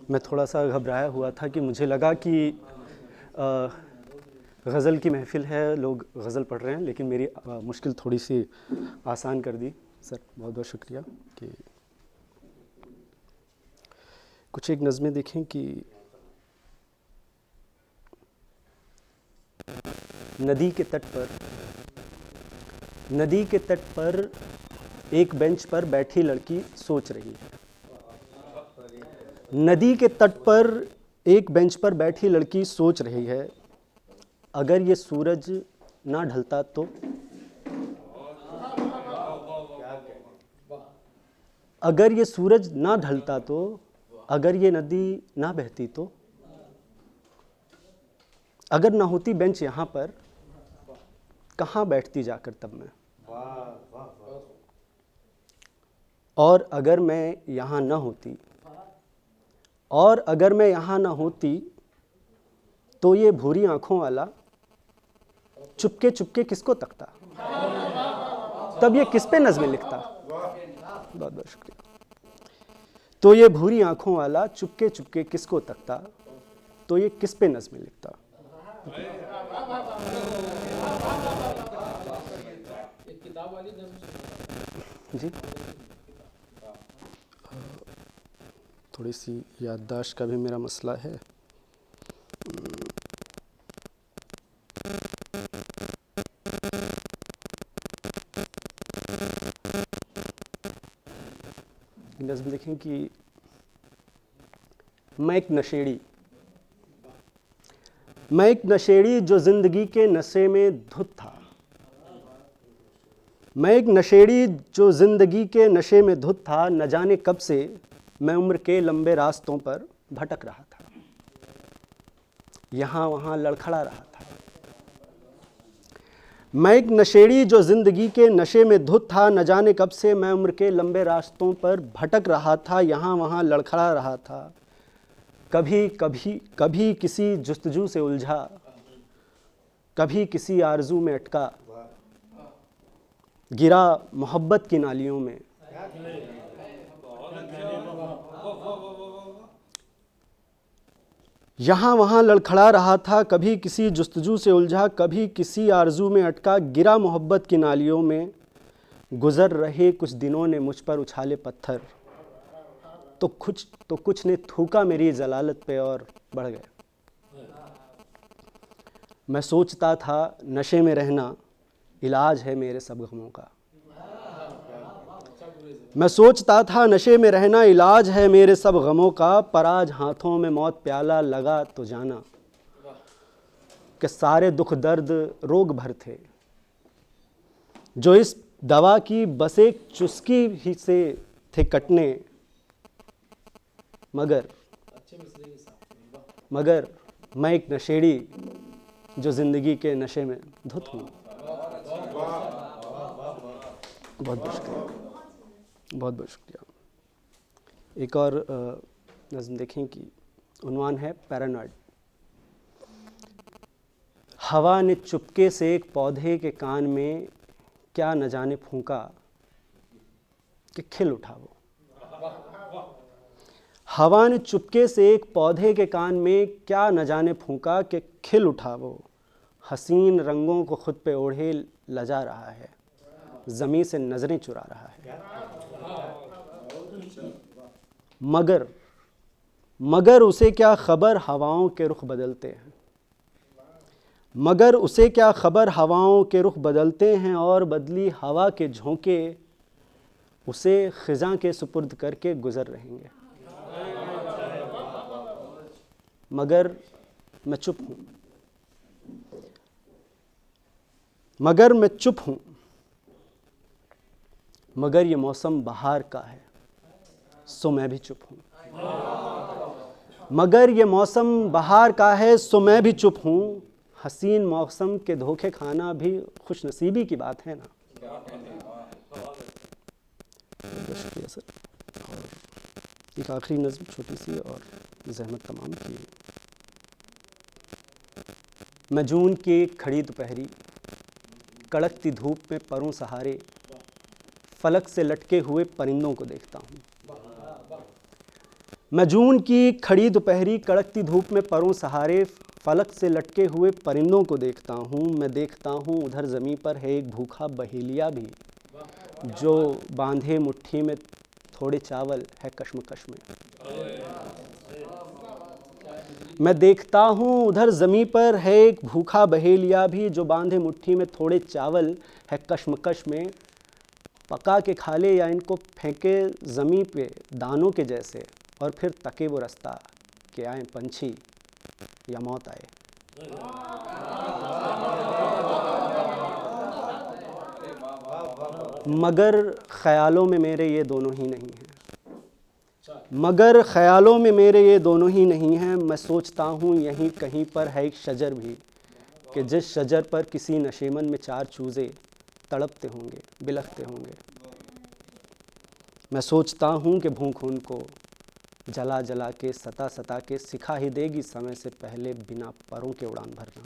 मैं थोड़ा सा घबराया हुआ था कि मुझे लगा कि गज़ल की महफ़िल है, लोग गज़ल पढ़ रहे हैं, लेकिन मेरी मुश्किल थोड़ी सी आसान कर दी। सर बहुत बहुत शुक्रिया। कि कुछ एक नज़में देखें कि नदी के तट पर एक बेंच पर बैठी लड़की सोच रही है। नदी के तट पर एक बेंच पर बैठी लड़की सोच रही है, अगर ये सूरज ना ढलता तो, अगर ये सूरज ना ढलता तो, अगर ये नदी ना बहती तो, अगर ना होती बेंच यहाँ पर, कहाँ बैठती जाकर तब मैं। और अगर मैं यहाँ ना होती, और अगर मैं यहाँ ना होती, तो ये भूरी आंखों वाला चुपके चुपके किसको तकता, तब ये किस पे नज़में लिखता। बहुत बहुत शुक्रिया। तो ये भूरी आंखों वाला चुपके चुपके किसको तकता, तो ये किस पे नज़में लिखता। जी, थोड़ी सी याददाश्त का भी मेरा मसला है। नज़्म देखें कि मैं एक नशेड़ी जो ज़िंदगी के नशे में धुत था। मैं एक नशेड़ी जो ज़िंदगी के नशे में धुत था, न जाने कब से मैं उम्र के लंबे रास्तों पर भटक रहा था, यहाँ वहाँ लड़खड़ा रहा था। मैं एक नशेड़ी जो ज़िंदगी के नशे में धुत था, न जाने कब से मैं उम्र के लंबे रास्तों पर भटक रहा था, यहाँ वहाँ लड़खड़ा रहा था। कभी किसी जुस्तजू से उलझा, कभी किसी आरज़ू में अटका, गिरा मोहब्बत की नालियों में। यहाँ वहाँ लड़खड़ा रहा था, कभी किसी जुस्तजू से उलझा, कभी किसी आरज़ू में अटका, गिरा मोहब्बत की नालियों में। गुज़र रहे कुछ दिनों ने मुझ पर उछाले पत्थर, तो कुछ ने थूका मेरी जलालत पे और बढ़ गए। मैं सोचता था नशे में रहना इलाज है मेरे सब गमों का। मैं सोचता था नशे में रहना इलाज है मेरे सब गमों का, पर आज हाथों में मौत प्याला लगा तो जाना कि सारे दुख दर्द रोग भर थे, जो इस दवा की बस एक चुस्की ही से थे कटने। मगर मैं एक नशेड़ी जो ज़िंदगी के नशे में धुत हूँ। बहुत बहुत शुक्रिया, बहुत बहुत शुक्रिया। एक और नज़्म देखें कि उन्वान है पैरानॉइड। हवा ने चुपके से एक पौधे के कान में क्या न जाने फूंका कि खिल उठा वो। हवा ने चुपके से एक पौधे के कान में क्या न जाने फूंका कि खिल उठा वो। हसीन रंगों को खुद पे ओढ़े लजा रहा है, ज़मीं से नज़रें चुरा रहा है। मगर उसे क्या खबर हवाओं के रुख बदलते हैं। मगर उसे क्या खबर हवाओं के रुख बदलते हैं, और बदली हवा के झोंके उसे खिज़ां के सुपुर्द करके गुज़र रहेंगे। मगर मैं चुप हूँ, मगर मैं चुप हूँ, मगर ये मौसम बहार का है सो मैं भी चुप हूँ। मगर ये मौसम बहार का है सो मैं भी चुप हूँ। हसीन मौसम के धोखे खाना भी खुश नसीबी की बात है ना। शुक्रिया सर। और एक आखिरी नज़्म छोटी सी और ज़हमत तमाम की। मैं जून की खड़ी दोपहरी कड़कती धूप में परों सहारे फलक से लटके हुए परिंदों को देखता हूँ। मैं जून की खड़ी दोपहरी कड़कती धूप में परों सहारे फलक से लटके हुए परिंदों को देखता हूँ। मैं देखता हूँ उधर ज़मीं पर है एक भूखा बहेलिया भी, जो बांधे मुट्ठी में थोड़े चावल है कश्मकश में। मैं देखता हूँ उधर ज़मीं पर है एक भूखा बहेलिया भी, जो बांधे मुट्ठी में थोड़े चावल है कश्मकश में। पका के खा ले या इनको फेंके ज़मीं पे दानों के जैसे, और फिर तके वो रास्ता कि आए पंछी या मौत आए। मगर ख्यालों में मेरे ये दोनों ही नहीं हैं, मगर ख्यालों में मेरे ये दोनों ही नहीं हैं। मैं सोचता हूँ यहीं कहीं पर है एक शजर भी, कि जिस शजर पर किसी नशेमन में चार चूज़े तड़पते होंगे, बिलखते होंगे। मैं सोचता हूँ कि भूख उनको जला जला के सता सता के सिखा ही देगी समय से पहले बिना परों के उड़ान भरना।